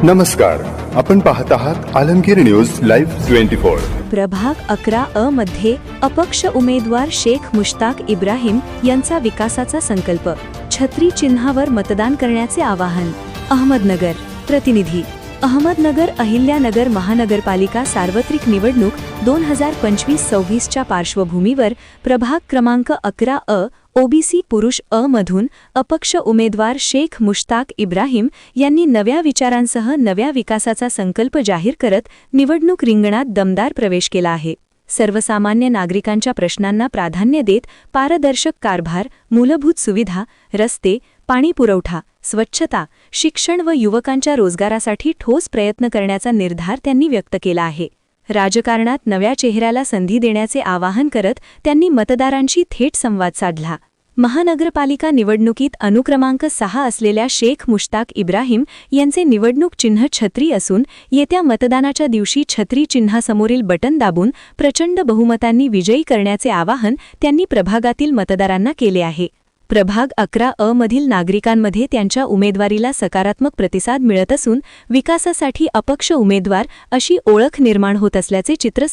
नमस्कार, आपण पाहत आहात आलमगीर न्यूज लाईव्ह 24। प्रभाग 11 मध्ये अपक्ष उमेदवार शेख मुश्ताक इब्राहिम यांचा विकासाचा संकल्प, छत्री चिन्हावर मतदान करण्याचे आवाहन। अहमदनगर प्रतिनिधी। अहमदनगर अहिल्यानगर महानगरपालिका सार्वत्रिक निवडणूक 2025-26च्या पार्श्वभूमीवर प्रभाग क्रमांक 11 ओबीसी पुरुष मधून अपक्ष उमेदवार शेख मुश्ताक इब्राहिम यांनी नव्या विचारांसह नव्या विकासाचा संकल्प जाहीर करत निवडणूक रिंगणात दमदार प्रवेश केला आहे। सर्वसामान्य नागरिकांच्या प्रश्नांना प्राधान्य देत पारदर्शक कारभार, मूलभूत सुविधा, रस्ते, पाणी पुरवठा, स्वच्छता, शिक्षण व युवकांच्या रोजगारासाठी ठोस प्रयत्न करण्याचा निर्धार त्यांनी व्यक्त केला आहे। राजकारणात नव्या चेहऱ्याला संधी देण्याचे आवाहन करत त्यांनी मतदारांशी थेट संवाद साधला। महानगरपालिका निवडणुकीत अनुक्रमांक 6 असलेल्या शेख मुश्ताक इब्राहिम यांचे निवडणूक चिन्ह छत्री असून येत्या मतदानाच्या दिवशी छत्री चिन्हासमोरील बटन दाबून प्रचंड बहुमतांनी विजयी करण्याचे आवाहन त्यांनी प्रभागातील मतदारांना केले आहे। प्रभाग 11 मधील नागरिकांमध्ये त्यांच्या उमेदवारीला सकारात्मक प्रतिसाद मिळत असून विकासासाठी अपक्ष उमेदवार अशी ओळख निर्माण होत असल्याचे चित्र